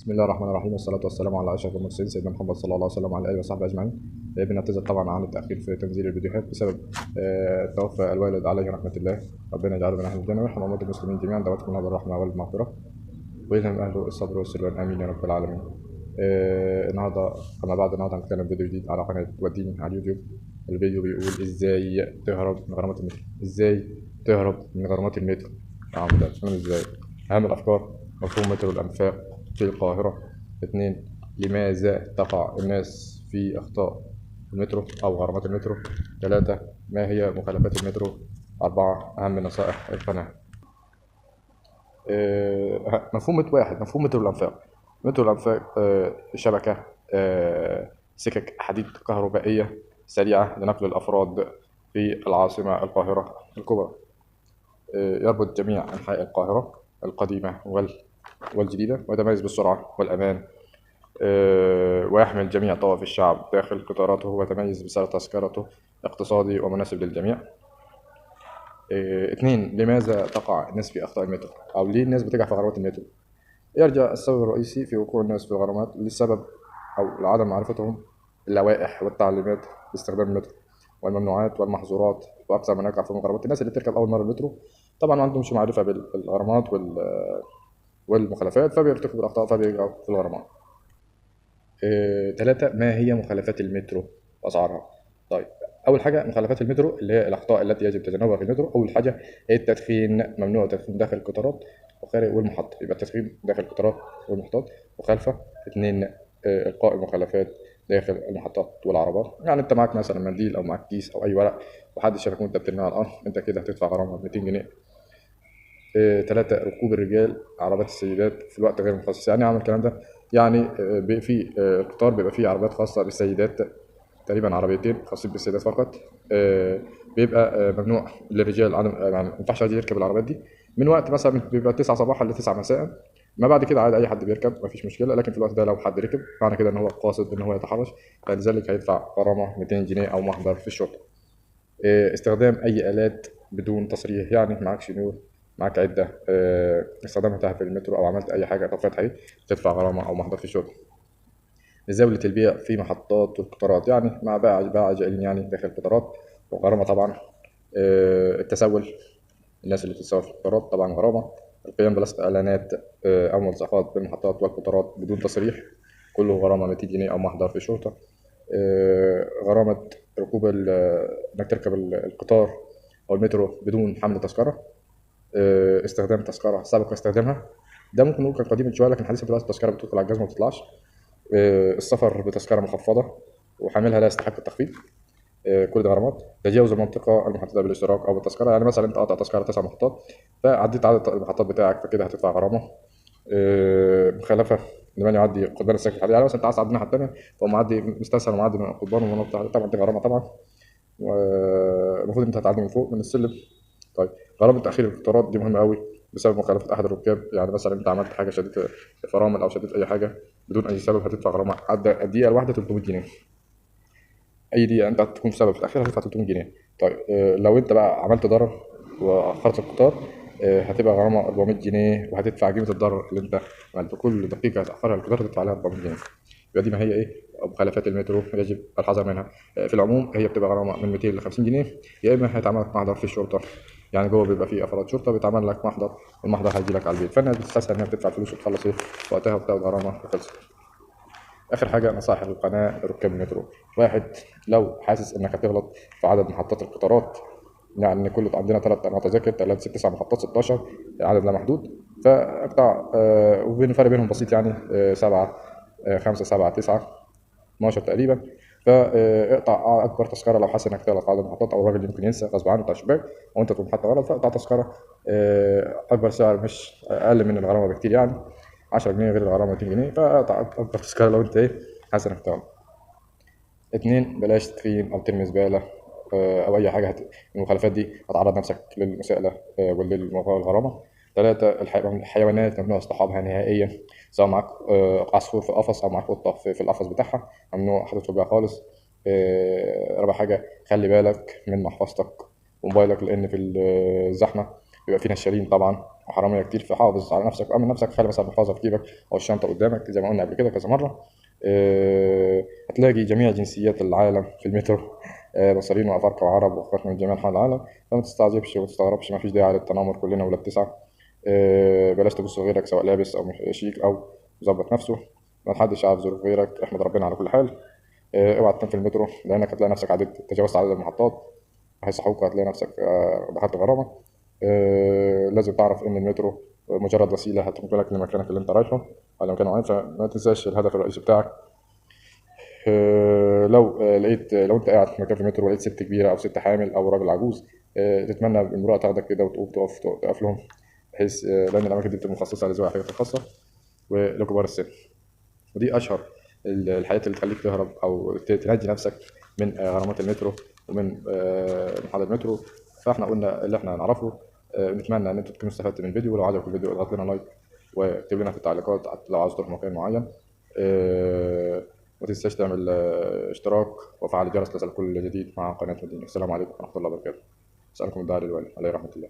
بسم الله الرحمن الرحيم، والصلاة والسلام على أشرف المرسلين سيدنا محمد صلى الله عليه وسلم وعلى آله وصحبه أجمعين. بنعتذر طبعا عن التأخير في تنزيل الفيديوهات بسبب توفى الوالد عليه رحمة الله. ربنا يجعله من أهل الجنة ويرحم أموات المسلمين جميعا، دعواتكم له بالرحمة والمغفرة ويلهم أهله الصبر والسلوان، آمين يا رب العالمين. النهارده النهارده هنتكلم فيديو جديد على قناة وديني على اليوتيوب. الفيديو بيقول إزاي تهرب من غرامات المترو. إزاي تهرب من غرامات المترو يا عم؟ ده تفهم إزاي؟ أهم الأفكار: مفهوم مترو الأنفاق في القاهرة. 2. لماذا تقع الناس في أخطاء المترو أو غرامات المترو. 3. ما هي مخالفات المترو. 4. أهم نصائح القناة. مفهوم مترو الأنفاق. مترو الأنفاق شبكة سكك حديد كهربائية سريعة لنقل الأفراد في العاصمة القاهرة الكبرى. يربط جميع أنحاء القاهرة القديمة والجديدة، ويتميز بالسرعة والأمان، ويحمل جميع طوائف الشعب داخل قطاراته، ويتميز بسعر تذكرته اقتصادي ومناسب للجميع. 2. لماذا تقع الناس في أخطاء المترو، أو ليه الناس بتقع في غرامات المترو؟ يرجع السبب الرئيسي في وقوع الناس في الغرامات لسبب أو لعدم معرفتهم اللوائح والتعليمات باستخدام المترو والممنوعات والمحظورات. وأكثر من يقع في الغرامات الناس اللي بتركب أول مرة المترو، طبعا ما عندهمش معرفة بالغرامات والمخالفات، فبيرتكبوا الأخطاء فبيقعوا في الغرامات. 3. ما هي مخالفات المترو وأسعارها؟ طيب، أول حاجة مخالفات المترو اللي هي الأخطاء التي يجب تجنبها في المترو. أول حاجة هي التدخين. ممنوع التدخين داخل القطارات وخارج والمحطة، يبقى التدخين داخل القطارات والمحطات مخالفة. 2. إلقاء المخلفات داخل المحطات والعربات. يعني أنت معاك مثلا منديل أو معاك كيس أو أي ورق وحد شافك وأنت بترميه على الأرض، أنت كده هتدفع غرامة 200 جنيه. 3. ركوب الرجال عربات السيدات في الوقت غير المخصص. يعني اعمل الكلام ده، يعني بيبقى في القطار بيبقى فيه عربيات خاصة بالسيدات، تقريبا عربيتين خاصين بالسيدات فقط. بيبقى ممنوع للرجال عدم، يعني ما ينفعش حد يركب العربيات دي من وقت مثلا بيبقى 9 صباحا ل 9 مساء. ما بعد كده عادي اي حد بيركب، مفيش مشكله، لكن في الوقت ده لو حد ركب معنى كده ان هو قاصد ان هو يتحرش، فلذلك هيدفع غرامه 200 جنيه او محضر في الشرطه. استخدام أي آلات بدون تصريح، يعني معاك شنيور، معاك عدة، استخدامها في المترو أو عملت أي حاجة طفيت عليه، تدفع غرامة أو محضر في الشرطة. مزاولة البيع في محطات والقطارات، يعني مع باع جائلين يعني داخل القطارات وغرامة طبعا. التسول، الناس اللي بتتسول في القطارات طبعا غرامة. القيام بلصق إعلانات أو ملصقات بالمحطات والقطارات بدون تصريح، كله غرامة 200 جنيه أو محضر في الشرطة. غرامة ركوب إنك تركب القطار أو المترو بدون حمل تذكرة. استخدام تذكرة سبق استخدامها، ده ممكن نقول كان قديم شوية، لكن حديثا دلوقتي التذكرة بتدخل على الجزمة ما بتطلعش. السفر بتذكرة مخفضة وحاملها لا يستحق التخفيض. كل ده غرامات. تجاوز المنطقة المحددة بالاشتراك أو بالتذكرة، يعني مثلا أنت قاطع تذكرة 9 محطات فعديت عدد المحطات بتاعك، فكده هتدفع غرامة. مخالفة لمن يعدي قضبان السكك الحديدي، يعني مثلا أنت عايز تعدي الناحية التانية فهو معدي مستسهل ومعدي من قضبان ومنطقة، طبعا دي غرامة طبعا، والمفروض أنت هتعدي من فوق من السلم. طيب، غرامة تأخير القطارات دي مهمة قوي بسبب مخالفة أحد الركاب، يعني مثلا أنت عملت حاجة شديد فرامل أو شديد أي حاجة بدون أي سبب، هتدفع غرامة عدى الدقيقة الواحدة 300 جنيه. أي دقيقة أنت هتكون سبب في تأخيرها هتدفع 300 جنيه. طيب، لو أنت بقى عملت ضرر وأخرت القطار، هتبقى غرامة 400 جنيه، وهتدفع قيمة الضرر اللي أنت عملته. كل دقيقة هتأخرها القطار تدفع عليها 400 جنيه. يبقى دي ما هي إيه مخالفات المترو يجب الحذر منها. في العموم هي بتبقى غرامة من 200 ل 50 جنيه، يا إما هيتعمل لك محضر في الشرطة، يعني جوه بيبقى فيه أفراد شرطة بيتعمل لك محضر، المحضر هيجي لك على البيت، فالناس بتستسهل إنها بتدفع فلوس وتخلص إيه وقتها وبتاخد غرامة وخلصت. آخر حاجة نصائح القناة لركاب المترو: 1. لو حاسس إنك هتغلط في عدد محطات القطارات، يعني كل عندنا 3 أنواع تذاكر، 3 6 9 محطات، 16 عدد لا محدود، فاقطع وبين فرق بينهم بسيط، يعني 7 5 7 9 12 تقريبا. فاقطع اكبر تذكره لو حاسس انك تغلط في عدد المحطات، او الراجل يمكن ينسى غصب عنه بتاع الشباك او انت تكون محطه غلط، فاقطع تذكره اكبر سعر مش اقل من الغرامه بكتير، يعني 10 جنيه غير الغرامه 200 جنيه، فاقطع اكبر تذكره لو انت حاسس انك تغلط. 2. بلاش تدخين او ترمي زباله او اي حاجه المخالفات دي هتعرض نفسك للمساءله والغرامه. 3. الحيوانات ممنوع اصطحابها نهائيا، سواء معاك عصفور في قفص او معاك قطه في القفص بتاعها، ممنوع حاططهم بيها خالص. 4 حاجه خلي بالك من محفظتك وموبايلك، لان في الزحمه بيبقى في نشالين طبعا وحراميه كتير، فحافظ على نفسك وامن نفسك، خلي مثلا محفظه في جيبك او الشنطه قدامك زي ما قلنا قبل كده كذا مره. هتلاقي جميع جنسيات العالم في المترو، مصريين وافارقه وعرب واخوات من جميع انحاء العالم. فما تستعجبش وما تستغربش، ما فيش داعي للتنمر، كلنا ولاد تسعه. بلاش تبص غيرك سواء لابس او مش شيك او مظبط نفسه، ما حدش عارف ظروف غيرك، احمد ربنا على كل حال. اوعى تنام في المترو لانك هتلاقي نفسك تجاوزت عدد المحطات، هيصحوك وهتلاقي نفسك دخلت غرامه. لازم تعرف ان المترو مجرد وسيله هتنقلك لمكانك اللي انت رايحه على مكان معين، فما تنساش الهدف الرئيسي بتاعك. لو انت قاعد في مكان في المترو ولقيت ست كبيره او ست حامل او راجل عجوز، تتمنى امراه تاخدك كده وتقوم تقف لهم، بحيث لان الاماكن دي بتبقى مخصصه لذوي احتياجات خاصه ولكبار السن. ودي اشهر الحاجات اللي تخليك تهرب او تنجي نفسك من غرامات المترو ومن محطات المترو. فاحنا قلنا اللي احنا نعرفه. نتمنى ان انتوا تكونوا استفدتوا من الفيديو، ولو عجبك الفيديو اضغط لنا لايك واكتب لنا في التعليقات لو عاوز تروح مكان معين. ما تنساش تعمل اشتراك وفعل الجرس لتصل كل جديد مع قناة مدينة. السلام عليكم ورحمة الله وبركاته. أسألكم الدعاء للوالد عليه رحمة الله.